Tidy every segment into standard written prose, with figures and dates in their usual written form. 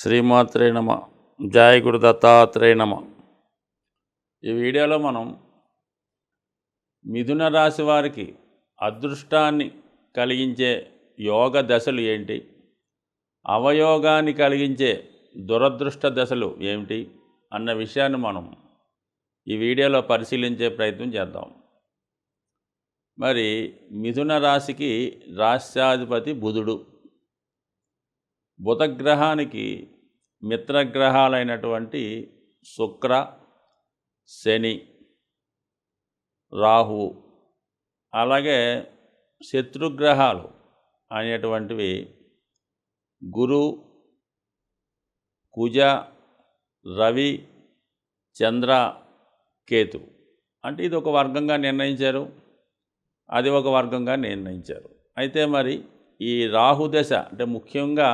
శ్రీమాత్రే నమ. జయ గురు దత్తాత్రేయ నమ. ఈ వీడియోలో మనం మిథున రాశి వారికి అదృష్టాన్ని కలిగించే యోగ దశలు ఏంటి, అవయోగాన్ని కలిగించే దురదృష్ట దశలు ఏమిటి అన్న విషయాన్ని మనం ఈ వీడియోలో పరిశీలించే ప్రయత్నం చేద్దాం. మరి మిథున రాశికి రాశ్యాధిపతి బుధుడు. బుధగ్రహానికి మిత్రగ్రహాలైనటువంటి శుక్ర, శని, రాహువు, అలాగే శత్రుగ్రహాలు అనేటువంటివి గురు, కుజ, రవి, చంద్ర, కేతు. అంటే ఇది ఒక వర్గంగా నిర్ణయించారు, అది ఒక వర్గంగా నిర్ణయించారు. అయితే మరి ఈ రాహుదశ అంటే ముఖ్యంగా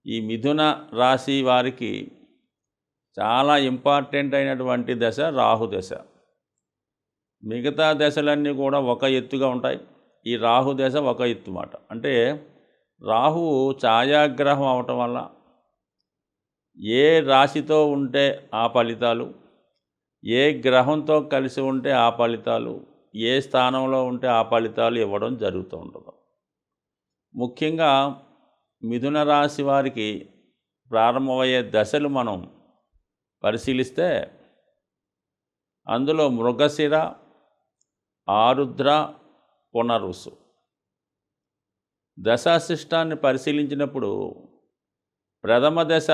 ఈ మిథున రాశి వారికి చాలా ఇంపార్టెంట్ అయినటువంటి దశ రాహుదశ. మిగతా దశలన్నీ కూడా ఒక ఎత్తుగా ఉంటాయి, ఈ రాహుదశ ఒక ఎత్తు మాట. అంటే రాహువు ఛాయాగ్రహం అవటం వల్ల ఏ రాశితో ఉంటే ఆ ఫలితాలు, ఏ గ్రహంతో కలిసి ఉంటే ఆ ఫలితాలు, ఏ స్థానంలో ఉంటే ఆ ఫలితాలు ఇవ్వడం జరుగుతూ ఉంటుంది. ముఖ్యంగా మిథున రాశి వారికి ప్రారంభమయ్యే దశలు మనం పరిశీలిస్తే అందులో మృగశిర, ఆరుద్ర, పునరుసు దశాశిష్టాన్ని పరిశీలించినప్పుడు ప్రథమ దశ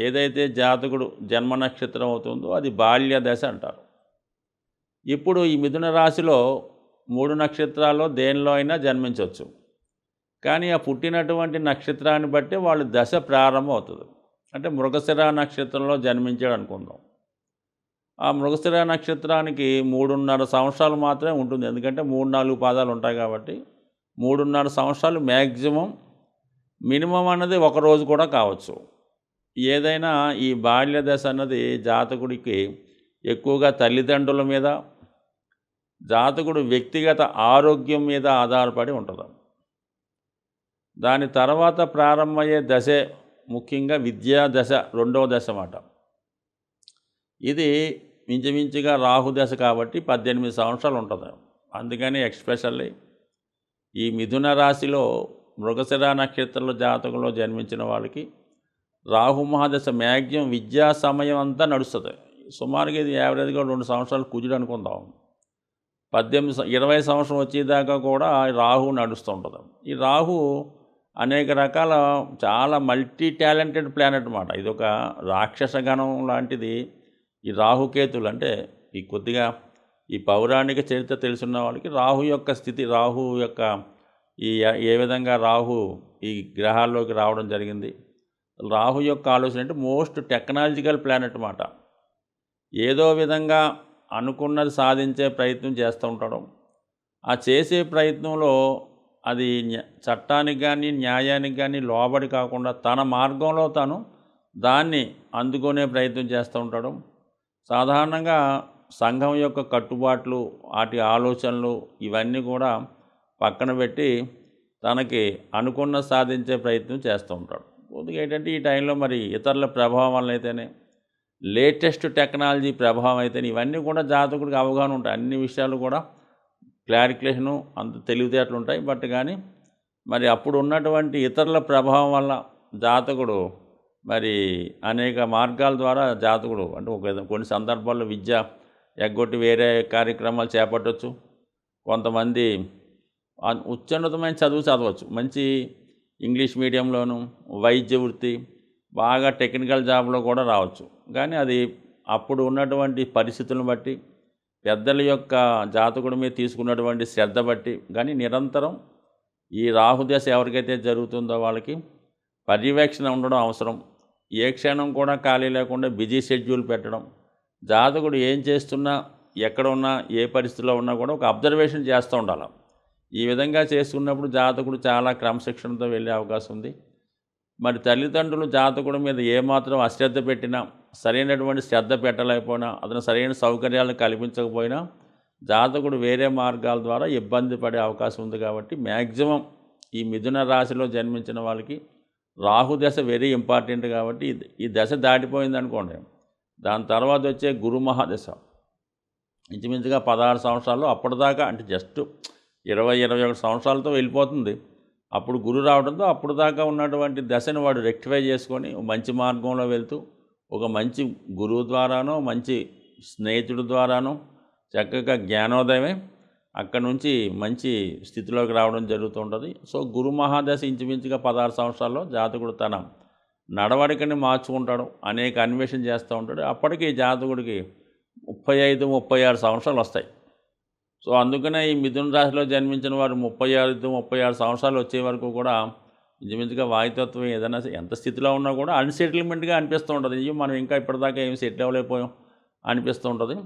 ఏదైతే జాతకుడు జన్మ నక్షత్రం అవుతుందో అది బాల్య దశ అంటారు. ఇప్పుడు ఈ మిథున రాశిలో 3 నక్షత్రాల్లో దేనిలో అయినా జన్మించవచ్చు, కానీ ఆ పుట్టినటువంటి నక్షత్రాన్ని బట్టి వాళ్ళ దశ ప్రారంభం అవుతుంది. అంటే మృగశిర నక్షత్రంలో జన్మించాడు అనుకుందాం, ఆ మృగశిర నక్షత్రానికి 3.5 సంవత్సరాలు మాత్రమే ఉంటుంది. ఎందుకంటే 3-4 పాదాలు ఉంటాయి కాబట్టి 3.5 సంవత్సరాలు మ్యాక్సిమం, మినిమం అన్నది ఒక రోజు కూడా కావచ్చు. ఏదైనా ఈ బాల్య దశ అన్నది జాతకుడికి ఎక్కువగా తల్లిదండ్రుల మీద, జాతకుడు వ్యక్తిగత ఆరోగ్యం మీద ఆధారపడి ఉంటుంది. దాని తర్వాత ప్రారంభమయ్యే దశే ముఖ్యంగా విద్యా దశ, రెండవ దశ మాట. ఇది ఇంచుమించుగా రాహుదశ కాబట్టి 18 సంవత్సరాలు ఉంటుంది. అందుకని ఎక్స్పెషల్లీ ఈ మిథున రాశిలో మృగశిర నక్షత్రంలో జాతకంలో జన్మించిన వాళ్ళకి రాహు మహాదశ మ్యాక్సిమం విద్యా సమయం అంతా నడుస్తుంది. సుమారుగా ఇది యావరేజ్గా 2 సంవత్సరాలు కుజుడు అనుకుందాం. 18-20 సంవత్సరం వచ్చేదాకా కూడా రాహు నడుస్తూ ఉంటుంది. ఈ రాహు అనేక రకాల చాలా మల్టీ టాలెంటెడ్ ప్లానెట్ అన్నమాట. ఇది ఒక రాక్షస గణం లాంటిది ఈ రాహుకేతులు. అంటే ఈ కొద్దిగా ఈ పౌరాణిక చరిత్ర తెలుసున్న వాళ్ళకి రాహు యొక్క స్థితి, రాహు యొక్క ఈ ఏ విధంగా రాహు ఈ గ్రహాల్లోకి రావడం జరిగింది, రాహు యొక్క ఆలోచన అంటే మోస్ట్ టెక్నాలజికల్ ప్లానెట్ అన్నమాట. ఏదో విధంగా అనుకున్నది సాధించే ప్రయత్నం చేస్తూ ఉంటాడు. ఆ చేసే ప్రయత్నంలో అది చట్టానికి కానీ న్యాయానికి కానీ లోబడి కాకుండా తన మార్గంలో తను దాన్ని అందుకునే ప్రయత్నం చేస్తూ ఉంటాడు. సాధారణంగా సంఘం యొక్క కట్టుబాట్లు, వాటి ఆలోచనలు ఇవన్నీ కూడా పక్కన పెట్టి తనకి అనుకున్న సాధించే ప్రయత్నం చేస్తూ ఉంటాడు. కొద్దిగా ఏంటంటే ఈ టైంలో మరి ఇతరుల ప్రభావం వల్ల అయితేనే, లేటెస్ట్ టెక్నాలజీ ప్రభావం అయితేనే ఇవన్నీ కూడా జాతకుడికి అవగాహన ఉంటాయి. అన్ని విషయాలు కూడా క్లారిఫికేషను అంత తెలివితేటలు ఉంటాయి. బట్ కానీ మరి అప్పుడు ఉన్నటువంటి ఇతరుల ప్రభావం వల్ల జాతకుడు మరి అనేక మార్గాల ద్వారా జాతకుడు అంటే కొన్ని సందర్భాల్లో విద్య ఎగ్గొట్టి వేరే కార్యక్రమాలు చేపట్టవచ్చు. కొంతమంది ఉత్తున్నతమైన చదువు చదవచ్చు, మంచి ఇంగ్లీష్ మీడియంలోను, వైద్య వృత్తి, బాగా టెక్నికల్ జాబ్లో కూడా రావచ్చు. కానీ అది అప్పుడు ఉన్నటువంటి పరిస్థితులను బట్టి, పెద్దల యొక్క జాతకుడి మీద తీసుకున్నటువంటి శ్రద్ధ బట్టి, కానీ నిరంతరం ఈ రాహుదశ ఎవరికైతే జరుగుతుందో వాళ్ళకి పర్యవేక్షణ ఉండడం అవసరం. ఏ క్షణం కూడా ఖాళీ లేకుండా బిజీ షెడ్యూల్ పెట్టడం, జాతకుడు ఏం చేస్తున్నా, ఎక్కడ ఉన్నా, ఏ పరిస్థితిలో ఉన్నా కూడా ఒక అబ్జర్వేషన్ చేస్తూ ఉండాలి. ఈ విధంగా చేసుకున్నప్పుడు జాతకుడు చాలా క్రమశిక్షణతో వెళ్ళే అవకాశం ఉంది. మరి తల్లిదండ్రులు జాతకుడి మీద ఏమాత్రం అశ్రద్ధ పెట్టినా, సరైనటువంటి శ్రద్ధ పెట్టలేకపోయినా, అతను సరైన సౌకర్యాలను కల్పించకపోయినా జాతకుడు వేరే మార్గాల ద్వారా ఇబ్బంది పడే అవకాశం ఉంది. కాబట్టి మ్యాక్సిమం ఈ మిథున రాశిలో జన్మించిన వాళ్ళకి రాహు దశ వెరీ ఇంపార్టెంట్ కాబట్టి ఈ దశ దాటిపోయింది అనుకోండి, దాని తర్వాత వచ్చే గురు మహాదశ ఇంచుమించుగా 16 సంవత్సరాలు అప్పటిదాకా, అంటే జస్ట్ 20-21 సంవత్సరాలతో వెళ్ళిపోతుంది. అప్పుడు గురు రావడంతో అప్పుడు దాకా ఉన్నటువంటి దశను వాడు రెక్టిఫై చేసుకొని మంచి మార్గంలో వెళ్తూ ఒక మంచి గురువు ద్వారానో మంచి స్నేహితుడి ద్వారానో చక్కగా జ్ఞానోదయమే అక్కడ నుంచి మంచి స్థితిలోకి రావడం జరుగుతుంటుంది. సో గురు మహాదశ ఇంచుమించుగా 16 సంవత్సరాల్లో జాతకుడు తన నడవడికని మార్చుకుంటాడు, అనేక అన్వేషణ చేస్తూ ఉంటాడు. అప్పటికి జాతకుడికి 35-36 సంవత్సరాలు వస్తాయి. సో అందుకనే ఈ మిథున రాశిలో జన్మించిన వారు 35-36 సంవత్సరాలు వచ్చే వరకు కూడా ఇంచుమించుగా వాయుతత్వం ఏదైనా ఎంత స్థితిలో ఉన్నా కూడా అన్సెటిల్మెంట్గా అనిపిస్తూ ఉంటుంది. మనం ఇంకా ఇప్పటిదాకా ఏమి సెటిల్ అవ్వలేకపోయాం అనిపిస్తూ ఉంటుంది.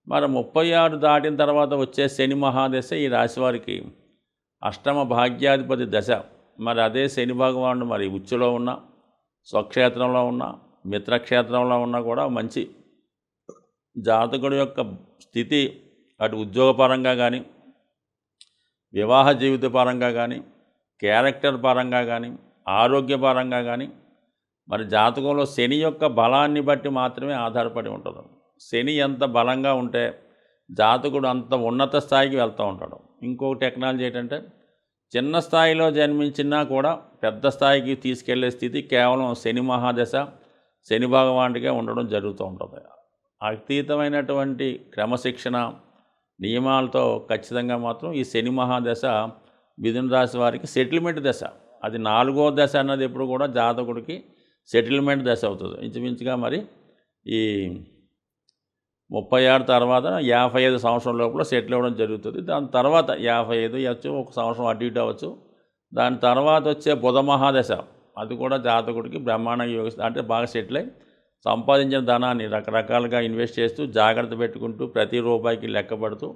మరి 36 దాటిన తర్వాత వచ్చే శని మహాదశ ఈ రాశి వారికి అష్టమ భాగ్యాధిపతి దశ. మరి అదే శని భగవానుడు మరి ఉచ్చులో ఉన్న, స్వక్షేత్రంలో ఉన్న, మిత్రక్షేత్రంలో ఉన్నా కూడా మంచి జాతకుడి యొక్క స్థితి అటు ఉద్యోగపరంగా కానీ, వివాహ జీవిత పరంగా కానీ, క్యారెక్టర్ పరంగా కానీ, ఆరోగ్యపరంగా కానీ మరి జాతకంలో శని యొక్క బలాన్ని బట్టి మాత్రమే ఆధారపడి ఉంటుంది. శని ఎంత బలంగా ఉంటే జాతకుడు అంత ఉన్నత స్థాయికి వెళ్తూ ఉంటాడు. ఇంకొక టెక్నాలజీ ఏంటంటే చిన్న స్థాయిలో జన్మించినా కూడా పెద్ద స్థాయికి తీసుకెళ్లే స్థితి కేవలం శని మహాదశ, శని భగవానుడికే ఉండడం జరుగుతూ ఉంటుంది. అతీతమైనటువంటి క్రమశిక్షణ నియమాలతో ఖచ్చితంగా మాత్రం ఈ శని మహాదశ మిథున రాశి వారికి సెటిల్మెంట్ దశ. అది 4వ దశ అన్నది ఎప్పుడు కూడా జాతకుడికి సెటిల్మెంట్ దశ అవుతుంది. ఇంచుమించుగా మరి ఈ 36 తర్వాత 55 సంవత్సరం లోపల సెటిల్ అవ్వడం జరుగుతుంది. దాని తర్వాత 55 అవ్వచ్చు, ఒక సంవత్సరం అటు ఇటు అవ్వచ్చు. దాని తర్వాత వచ్చే బుధ మహాదశ అది కూడా జాతకుడికి బ్రహ్మాండంగా యోగిస్తుంది. అంటే బాగా సెటిల్ అయ్యి సంపాదించిన ధనాన్ని రకరకాలుగా ఇన్వెస్ట్ చేస్తూ జాగ్రత్త పెట్టుకుంటూ ప్రతి రూపాయికి లెక్కపడుతూ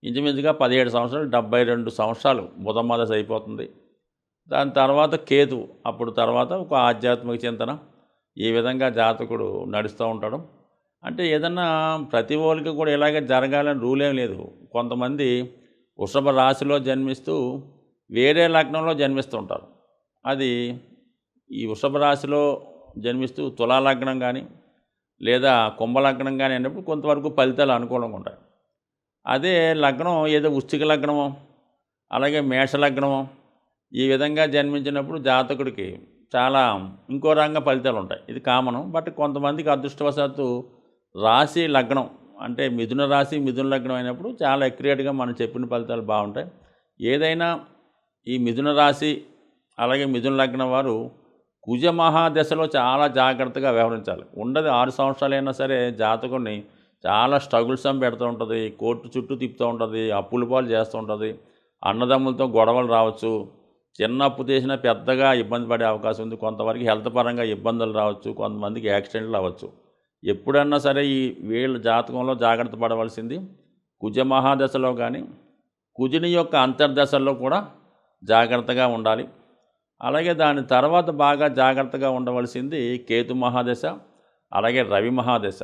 ఇంచుమించుగా 17 సంవత్సరాలు 72 సంవత్సరాలు బుధ మహాదశ అయిపోతుంది. దాని తర్వాత కేతు, అప్పుడు తర్వాత ఒక ఆధ్యాత్మిక చింతన, ఈ విధంగా జాతకుడు నడుస్తూ ఉంటాడు. అంటే ఏదన్నా ప్రతి ఒక్కరికి కూడా ఇలాగే జరగాలని రూల్ ఏం లేదు. కొంతమంది వృషభ రాశిలో జన్మిస్తూ వేరే లగ్నంలో జన్మిస్తూ ఉంటారు. అది ఈ వృషభ రాశిలో జన్మిస్తూ తులా లగ్నం కానీ లేదా కుంభలగ్నం కానీ అయినప్పుడు కొంతవరకు ఫలితాలు అనుకూలంగా ఉంటాయి. అదే లగ్నం ఏదో వృశ్చిక లగ్నమో అలాగే మేషలగ్నమో ఈ విధంగా జన్మించినప్పుడు జాతకుడికి చాలా ఇంకో రకంగా ఫలితాలు ఉంటాయి. ఇది కామను. బట్ కొంతమందికి అదృష్టవశాత్తు రాశి లగ్నం అంటే మిథున రాశి మిథున లగ్నం అయినప్పుడు చాలా ఎక్యురేట్గా మనం చెప్పిన ఫలితాలు బాగుంటాయి. ఏదైనా ఈ మిథున రాశి అలాగే మిథున లగ్నం వారు కుజ మహాదశలో చాలా జాగ్రత్తగా వ్యవహరించాలి. ఉండదు 6 సంవత్సరాలైనా సరే జాతకుడిని చాలా స్ట్రగుల్స్ పెడుతూ ఉంటుంది, కోర్టు చుట్టూ తిప్పుతూ ఉంటుంది, అప్పుల పాలు చేస్తూ ఉంటుంది, అన్నదమ్ములతో గొడవలు రావచ్చు, చిన్న అప్పు చేసినా పెద్దగా ఇబ్బంది పడే అవకాశం ఉంది, కొంతవరకు హెల్త్ పరంగా ఇబ్బందులు రావచ్చు, కొంతమందికి యాక్సిడెంట్లు అవ్వచ్చు. ఎప్పుడన్నా సరే ఈ వీళ్ళ జాతకంలో జాగ్రత్త పడవలసింది కుజ మహాదశలో కానీ కుజుని యొక్క అంతర్దశల్లో కూడా జాగ్రత్తగా ఉండాలి. అలాగే దాని తర్వాత బాగా జాగ్రత్తగా ఉండవలసింది కేతు మహాదశ అలాగే రవి మహాదశ.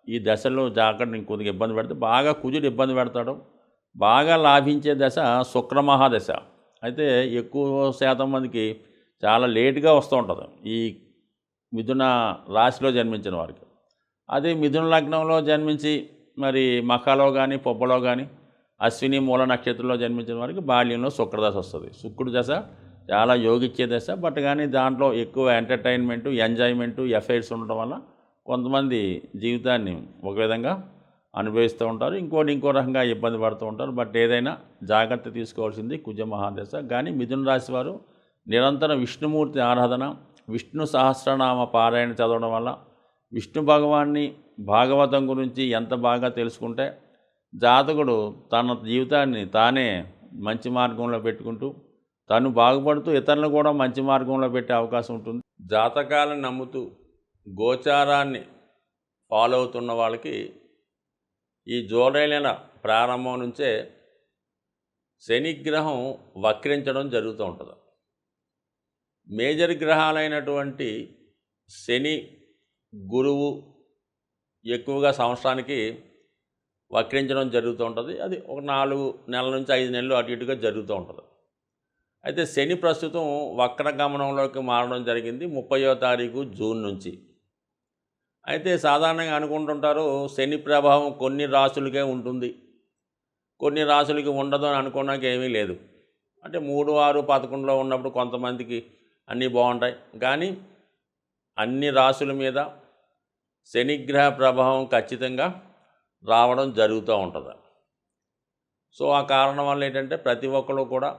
ఈ దశలో జాగ్రత్త కొద్దిగా ఇబ్బంది పెడితే బాగా కుజుడు ఇబ్బంది పెడతాడు. బాగా లాభించే దశ శుక్ర మహాదశ. అయితే ఎక్కువ శాతం మందికి చాలా లేటుగా వస్తూ ఉంటుంది ఈ మిథున రాశిలో జన్మించిన వారికి. అదే మిథున లగ్నంలో జన్మించి మరి మఖలో కానీ పొబ్బలో కానీ అశ్విని మూల నక్షత్రంలో జన్మించిన వారికి బాల్యంలో శుక్రదశ వస్తుంది. శుక్రుడి దశ చాలా యోగిచ్చే దశ. బట్ కానీ దాంట్లో ఎక్కువ ఎంటర్టైన్మెంటు, ఎంజాయ్మెంటు, ఎఫైర్స్ ఉండటం వల్ల కొంతమంది జీవితాన్ని ఒక విధంగా అనుభవిస్తూ ఉంటారు, ఇంకో రకంగా ఇబ్బంది పడుతూ ఉంటారు. బట్ ఏదైనా జాగ్రత్త తీసుకోవాల్సింది కుజ మహాదశ. కానీ మిథున రాశి వారు నిరంతరం విష్ణుమూర్తి ఆరాధన, విష్ణు సహస్రనామ పారాయణ చదవడం వల్ల విష్ణు భగవాన్ని భాగవతం గురించి ఎంత బాగా తెలుసుకుంటే జాతకుడు తన జీవితాన్ని తానే మంచి మార్గంలో పెట్టుకుంటూ తను బాగుపడుతూ ఇతరులను కూడా మంచి మార్గంలో పెట్టే అవకాశం ఉంటుంది. జాతకాలను నమ్ముతూ గోచారాన్ని ఫాలో అవుతున్న వాళ్ళకి ఈ జూలై నెల ప్రారంభం నుంచే శనిగ్రహం వక్రించడం జరుగుతూ ఉంటుంది. మేజర్ గ్రహాలైనటువంటి శని, గురువు ఎక్కువగా సంవత్సరానికి వక్రించడం జరుగుతూ ఉంటుంది. అది ఒక 4 నెలల నుంచి 5 నెలలు అటు ఇటుగా జరుగుతూ ఉంటుంది. అయితే శని ప్రస్తుతం వక్ర గమనంలోకి మారడం జరిగింది 30వ తారీఖు జూన్ నుంచి. అయితే సాధారణంగా అనుకుంటుంటారు శని ప్రభావం కొన్ని రాసులకే ఉంటుంది, కొన్ని రాసులకి ఉండదు అని అనుకోవడానికి ఏమీ లేదు. అంటే 3, 6, 11లో ఉన్నప్పుడు కొంతమందికి అన్నీ బాగుంటాయి, కానీ అన్ని రాసుల మీద శనిగ్రహ ప్రభావం ఖచ్చితంగా రావడం జరుగుతూ ఉంటుంది. సో ఆ కారణం వల్ల ఏంటంటే ప్రతి ఒక్కరు కూడా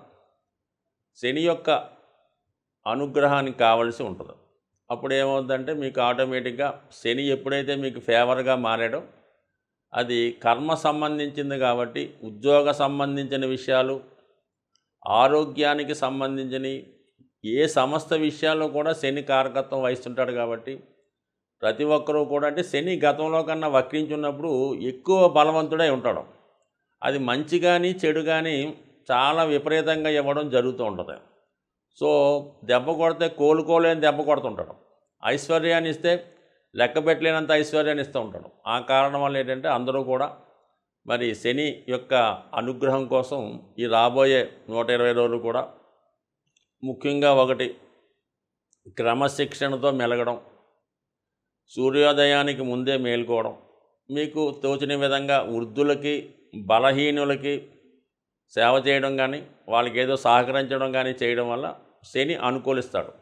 శని యొక్క అనుగ్రహానికి కావలసి ఉంటుంది. అప్పుడు ఏమవుతుందంటే మీకు ఆటోమేటిక్గా శని ఎప్పుడైతే మీకు ఫేవర్గా మారాడో అది కర్మ సంబంధించింది కాబట్టి ఉద్యోగ సంబంధించిన విషయాలు, ఆరోగ్యానికి సంబంధించిన ఏ సమస్త విషయాల్లో కూడా శని కారకత్వం వహిస్తుంటాడు. కాబట్టి ప్రతి ఒక్కరూ కూడా అంటే శని గతంలో కన్నా వక్రించున్నప్పుడు ఎక్కువ బలవంతుడై ఉంటాడు. అది మంచి కానీ చెడు కానీ చాలా విపరీతంగా ఇవ్వడం జరుగుతూ ఉంటుంది. సో దెబ్బ కొడితే కోలుకోలేని దెబ్బ కొడుతుంటాడు. ఐశ్వర్యాన్ని ఇస్తే లెక్క పెట్టలేనంత ఐశ్వర్యాన్ని ఇస్తూ ఉంటాడు. ఆ కారణం వల్ల ఏంటంటే అందరూ కూడా మరి శని యొక్క అనుగ్రహం కోసం ఈ రాబోయే 120 రోజులు కూడా ముఖ్యంగా ఒకటి క్రమశిక్షణతో మెలగడం, సూర్యోదయానికి ముందే మేల్కోవడం, మీకు తోచిన విధంగా వృద్ధులకి బలహీనులకి సేవ చేయడం కానీ వాళ్ళకి ఏదో సహకరించడం కానీ చేయడం వల్ల శని అనుకూలిస్తాడు.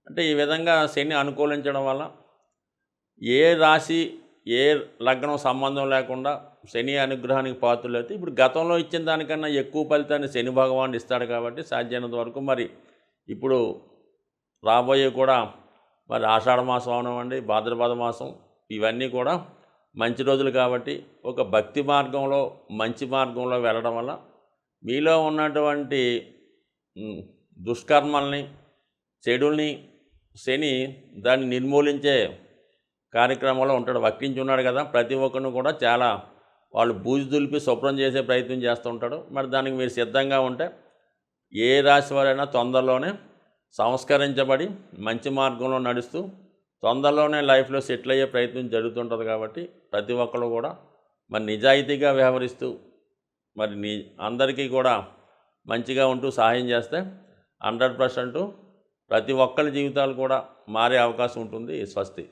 అంటే ఈ విధంగా శని అనుకూలించడం వల్ల ఏ రాశి ఏ లగ్నం సంబంధం లేకుండా శని అనుగ్రహానికి పాత్రలైతే ఇప్పుడు గతంలో ఇచ్చిన దానికన్నా ఎక్కువ ఫలితాన్ని శని భగవానుడు ఇస్తాడు. కాబట్టి సాధ్యమైనంత వరకు మరి ఇప్పుడు రాబోయే కూడా మరి ఆషాఢ మాసం అవనివ్వండి, భాద్రపద మాసం, ఇవన్నీ కూడా మంచి రోజులు. కాబట్టి ఒక భక్తి మార్గంలో మంచి మార్గంలో వెళ్ళడం వల్ల మీలో ఉన్నటువంటి దుష్కర్మల్ని చెడుల్ని శని దాన్ని నిర్మూలించే కార్యక్రమంలో ఉంటాడు. వక్రించి ఉన్నాడు కదా, ప్రతి ఒక్కరిని కూడా చాలా వాళ్ళు బూజు దులిపి శుభ్రం చేసే ప్రయత్నం చేస్తూ ఉంటాడు. మరి దానికి మీరు సిద్ధంగా ఉంటే ఏ రాశి వారైనా తొందరలోనే సంస్కరించబడి మంచి మార్గంలో నడుస్తూ తొందరలోనే లైఫ్లో సెటిల్ అయ్యే ప్రయత్నం జరుగుతుంటుంది. కాబట్టి ప్రతి ఒక్కరు కూడా మరి నిజాయితీగా వ్యవహరిస్తూ మరి అందరికీ కూడా మంచిగా ఉంటూ సహాయం చేస్తే 100% ప్రతి ఒక్కరి జీవితాలు కూడా మారే అవకాశం ఉంటుంది. స్వస్తి.